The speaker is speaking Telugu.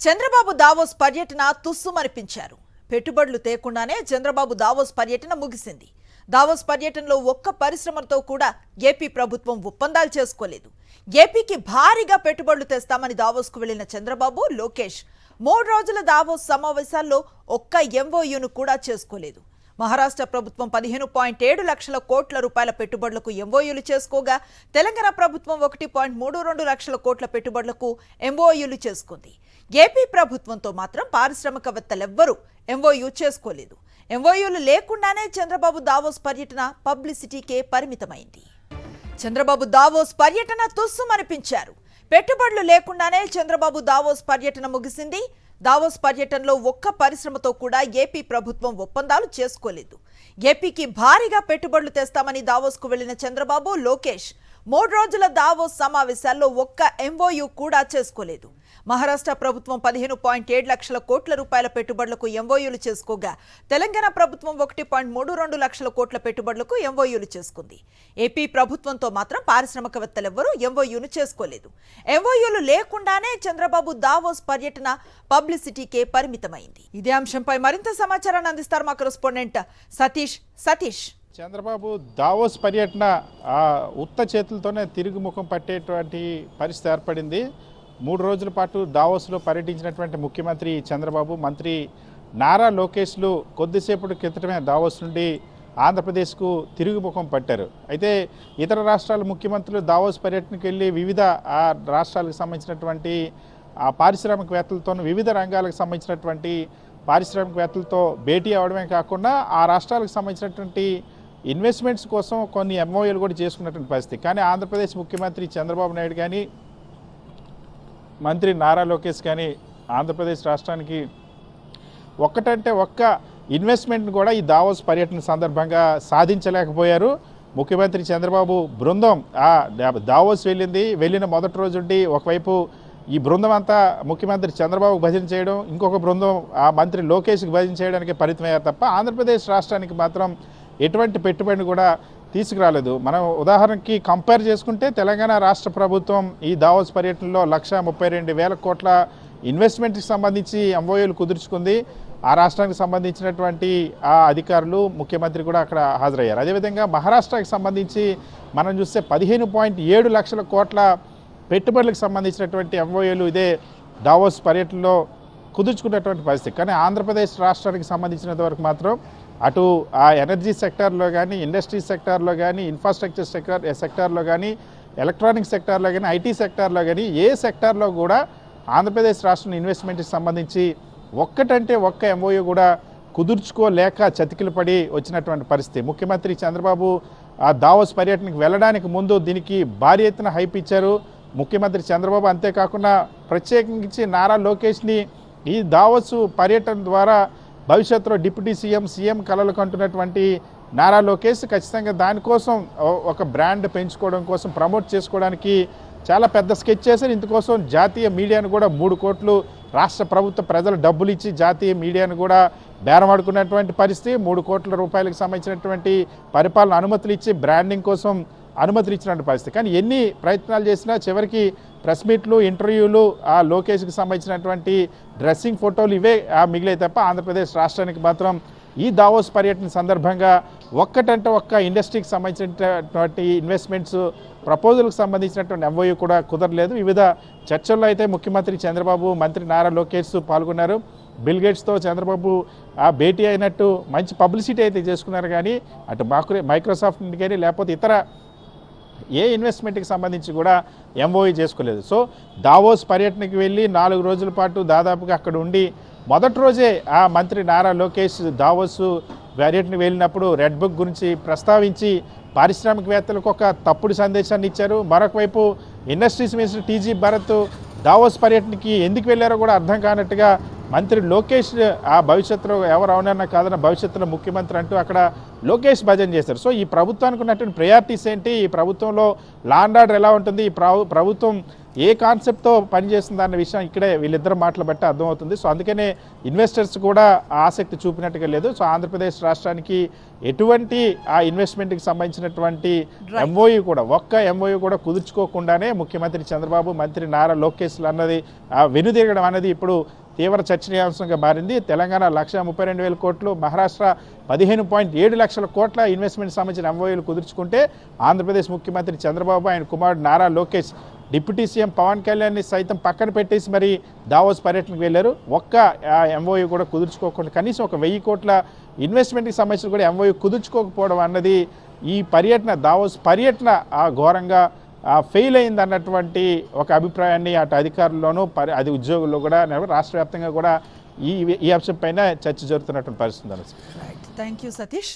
చంద్రబాబు దావోస్ పర్యటన తుస్సుమనిపించారు. పెట్టుబడులు తేకుండానే చంద్రబాబు దావోస్ పర్యటన ముగిసింది. దావోస్ పర్యటనలో ఒక్క పరిశ్రమతో కూడా ఏపీ ప్రభుత్వం ఒప్పందాలు చేసుకోలేదు. ఏపీకి భారీగా పెట్టుబడులు తెస్తామని దావోస్కు వెళ్లిన చంద్రబాబు, లోకేష్ 3 రోజుల దావోస్ సమావేశాల్లో ఒక్క ఎంఓయూను కూడా చేసుకోలేదు. మహారాష్ట్ర ప్రభుత్వం 15.7 లక్షల కోట్ల రూపాయల పెట్టుబడులకు ఎంఓయూలు చేసుకోగా, తెలంగాణ ప్రభుత్వం 1.32 లక్షల కోట్ల పెట్టుబడులకు ఎంఓయూలు చేసుకుంది. ఏపీ ప్రభుత్వంతో మాత్రం పారిశ్రామికవేత్తలెవ్వరూ ఎంఓయూ చేసుకోలేదు. ఎంఓయూలు లేకుండానే చంద్రబాబు దావోస్ పర్యటన పబ్లిసిటీకే పరిమితమైంది. చంద్రబాబు దావోస్ పర్యటన తుస్సుమనిపించారు. పెట్టుబడులు లేకుండానే చంద్రబాబు దావోస్ పర్యటన ముగిసింది. దావోస్ పర్యటనలో ఒక్క పరిశ్రమతో కూడా ఏపీ ప్రభుత్వం ఒప్పందాలు చేసుకోలేదు. ఏపీకి భారీగా పెట్టుబడులు తెస్తామని దావోస్కు వెళ్లిన చంద్రబాబు, లోకేష్ 3 రోజుల దావోస్ సమావేశాల్లో ఒక్క ఎంఓయూ కూడా చేసుకోలేదు. మహారాష్ట్ర ప్రభుత్వం 15.7 లక్షల కోట్ల రూపాయల పెట్టుబడులకు ఎంఓయూలు చేసుకోగా, తెలంగాణ ప్రభుత్వం 1.32 లక్షల కోట్ల పెట్టుబడులకు ఎంఓయూలు చేసుకుంది. ఏపీ ప్రభుత్వంతో మాత్రం పారిశ్రామికవేత్తలెవ్వరూ ఎంఓయూను చేసుకోలేదు. ఎంఓయూలు లేకుండానే చంద్రబాబు దావోస్ పర్యటన పబ్లిసిటీకే పరిమితమైంది. ఇదే అంశంపై మరింత సమాచారాన్ని అందిస్తారు మా కరెస్పాండెంట్ సతీష్. చంద్రబాబు దావోస్ పర్యటన ఉత్త చేతులతోనే తిరుగుముఖం పట్టేటువంటి పరిస్థితి ఏర్పడింది. 3 రోజుల పాటు దావోస్లో పర్యటించినటువంటి ముఖ్యమంత్రి చంద్రబాబు, మంత్రి నారా లోకేష్లు కొద్దిసేపటి క్రితమే దావోస్ నుండి ఆంధ్రప్రదేశ్కు తిరుగుముఖం పట్టారు. అయితే ఇతర రాష్ట్రాల ముఖ్యమంత్రులు దావోస్ పర్యటనకు వెళ్ళి వివిధ రాష్ట్రాలకు సంబంధించినటువంటి పారిశ్రామికవేత్తలతో, వివిధ రంగాలకు సంబంధించినటువంటి పారిశ్రామికవేత్తలతో భేటీ అవడమే కాకుండా ఆ రాష్ట్రాలకు సంబంధించినటువంటి ఇన్వెస్ట్మెంట్స్ కోసం కొన్ని ఎంఓయూలు కూడా చేసుకున్నటువంటి పరిస్థితి. కానీ ఆంధ్రప్రదేశ్ ముఖ్యమంత్రి చంద్రబాబు నాయుడు కానీ, మంత్రి నారా లోకేష్ కానీ ఆంధ్రప్రదేశ్ రాష్ట్రానికి ఒక్కటంటే ఒక్క ఇన్వెస్ట్మెంట్ని కూడా ఈ దావోస్ పర్యటన సందర్భంగా సాధించలేకపోయారు. ముఖ్యమంత్రి చంద్రబాబు బృందం దావోస్ వెళ్ళిన మొదటి రోజు నుండి ఒకవైపు ఈ బృందం అంతా ముఖ్యమంత్రి చంద్రబాబుకు భజన చేయడం, ఇంకొక బృందం మంత్రి లోకేష్కి భజన చేయడానికి పరిమితమయ్యారు తప్ప ఆంధ్రప్రదేశ్ రాష్ట్రానికి మాత్రం ఎటువంటి పెట్టుబడిని కూడా తీసుకురాలేదు. మనం ఉదాహరణకి కంపేర్ చేసుకుంటే తెలంగాణ రాష్ట్ర ప్రభుత్వం ఈ దావోస్ పర్యటనలో 1,32,000 కోట్ల ఇన్వెస్ట్మెంట్కి సంబంధించి ఎంఓయూలు కుదుర్చుకుంది. ఆ రాష్ట్రానికి సంబంధించినటువంటి అధికారులు, ముఖ్యమంత్రి కూడా అక్కడ హాజరయ్యారు. అదేవిధంగా మహారాష్ట్రకి సంబంధించి మనం చూస్తే 15.7 లక్షల కోట్ల పెట్టుబడులకు సంబంధించినటువంటి ఎంఓయూలు ఇదే దావోస్ పర్యటనలో కుదుర్చుకున్నటువంటి పరిస్థితి. కానీ ఆంధ్రప్రదేశ్ రాష్ట్రానికి సంబంధించినంత వరకు మాత్రం అటు ఎనర్జీ సెక్టార్లో కానీ, ఇండస్ట్రీ సెక్టార్లో కానీ, ఇన్ఫ్రాస్ట్రక్చర్ సెక్టార్లో కానీ, ఎలక్ట్రానిక్ సెక్టార్లో కానీ, ఐటీ సెక్టార్లో కానీ ఏ సెక్టార్లో కూడా ఆంధ్రప్రదేశ్ రాష్ట్రం ఇన్వెస్ట్మెంట్కి సంబంధించి ఒక్కటంటే ఒక్క ఎంఓయూ కూడా కుదుర్చుకోలేక చతికిలు పడి వచ్చినటువంటి పరిస్థితి. ముఖ్యమంత్రి చంద్రబాబు దావోస్ పర్యటనకు వెళ్ళడానికి ముందు దీనికి భారీ ఎత్తున హైప్ ఇచ్చారు ముఖ్యమంత్రి చంద్రబాబు. అంతేకాకుండా ప్రత్యేకించి నారా లోకేష్ని ఈ దావోస్ పర్యటన ద్వారా భవిష్యత్తులో డిప్యూటీ సీఎం కలలు కంటున్నటువంటి నారా లోకేష్ ఖచ్చితంగా దానికోసం ఒక బ్రాండ్ పెంచుకోవడం కోసం, ప్రమోట్ చేసుకోవడానికి చాలా పెద్ద స్కెచ్ చేశారు. ఇందుకోసం జాతీయ మీడియాను కూడా 3 కోట్లు రాష్ట్ర ప్రభుత్వ ప్రజలు డబ్బులు ఇచ్చి జాతీయ మీడియాను కూడా బేరమాడుకున్నటువంటి పరిస్థితి. 3 కోట్ల రూపాయలకు సంబంధించినటువంటి పరిపాలన అనుమతులు ఇచ్చి బ్రాండింగ్ కోసం అనుమతులు ఇచ్చినటువంటి పరిస్థితి. కానీ ఎన్ని ప్రయత్నాలు చేసినా చివరికి ప్రెస్ మీట్లు, ఇంటర్వ్యూలు, లోకేష్కి సంబంధించినటువంటి డ్రెస్సింగ్ ఫోటోలు ఇవే మిగిలే తప్ప ఆంధ్రప్రదేశ్ రాష్ట్రానికి మాత్రం ఈ దావోస్ పర్యటన సందర్భంగా ఒక్కటంటే ఒక్క ఇండస్ట్రీకి సంబంధించినటువంటి ఇన్వెస్ట్మెంట్స్ ప్రపోజల్కి సంబంధించినటువంటి ఎంఓయూ కూడా కుదరలేదు. వివిధ చర్చల్లో అయితే ముఖ్యమంత్రి చంద్రబాబు, మంత్రి నారా లోకేష్ పాల్గొన్నారు. బిల్ గేట్స్తో చంద్రబాబు భేటీ అయినట్టు మంచి పబ్లిసిటీ అయితే చేసుకున్నారు. కానీ అటు మైక్రోసాఫ్ట్ నుండి కానీ లేకపోతే ఇతర ఏ ఇన్వెస్ట్మెంట్కి సంబంధించి కూడా ఎంఓయూ చేసుకోలేదు. సో దావోస్ పర్యటనకి వెళ్ళి 4 రోజుల పాటు దాదాపుగా అక్కడ ఉండి మొదటి రోజే మంత్రి నారా లోకేష్ దావోస్ పర్యటనకు వెళ్ళినప్పుడు రెడ్ బుక్ గురించి ప్రస్తావించి పారిశ్రామికవేత్తలకు ఒక తప్పుడు సందేశాన్ని ఇచ్చారు. మరొక వైపు industries minister TG Bharat Davos పర్యటనకి ఎందుకు వెళ్ళారో కూడా అర్థం కానట్టుగా మంత్రి లోకేష్ భవిష్యత్తులో ఎవరు అవునన్నా కాదన్న భవిష్యత్తులో ముఖ్యమంత్రి అంటూ అక్కడ లోకేష్ భజన చేశారు. సో ఈ ప్రభుత్వానికి ఉన్నటువంటి ప్రయారిటీస్ ఏంటి, ఈ ప్రభుత్వంలో లా అండ్ ఆర్డర్ ఎలా ఉంటుంది, ఈ ప్రభుత్వం ఏ కాన్సెప్ట్తో పనిచేస్తుంది అన్న విషయం ఇక్కడే వీళ్ళిద్దరు మాటలు బట్టి అర్థమవుతుంది. సో అందుకనే ఇన్వెస్టర్స్ కూడా ఆసక్తి చూపినట్టుగా లేదు. సో ఆంధ్రప్రదేశ్ రాష్ట్రానికి ఎటువంటి ఆ ఇన్వెస్ట్మెంట్కి సంబంధించినటువంటి ఎంఓయూ కూడా ఒక్క ఎంఓయూ కూడా కుదుర్చుకోకుండానే ముఖ్యమంత్రి చంద్రబాబు, మంత్రి నారా లోకేష్లు అన్నది వెనుదిరగడం అనేది ఇప్పుడు తీవ్ర చర్చనీయాంశంగా మారింది. తెలంగాణ 1,32,000 కోట్లు, మహారాష్ట్ర 15.7 లక్షల కోట్ల ఇన్వెస్ట్మెంట్ సంబంధించిన ఎంఓయూలు కుదుర్చుకుంటే ఆంధ్రప్రదేశ్ ముఖ్యమంత్రి చంద్రబాబు, ఆయన కుమారుడు నారా లోకేష్, డిప్యూటీ సీఎం పవన్ కళ్యాణ్ని సైతం పక్కన పెట్టేసి మరి దావోస్ పర్యటనకు వెళ్ళారు. ఒక్క ఎంఓయూ కూడా కుదుర్చుకోకుండా కనీసం ఒక 1,000 కోట్ల ఇన్వెస్ట్మెంట్కి సంబంధించి కూడా ఎంఓయూ కుదుర్చుకోకపోవడం అన్నది ఈ పర్యటన, దావోస్ పర్యటన ఘోరంగా ఫెయిల్ అయింది అన్నటువంటి ఒక అభిప్రాయాన్ని అటు అధికారుల్లోనూ అది ఉద్యోగుల్లో కూడా రాష్ట్ర వ్యాప్తంగా కూడా ఈ అంశం పైన చర్చ జరుగుతున్నటువంటి పరిస్థితి. Thank you Satish.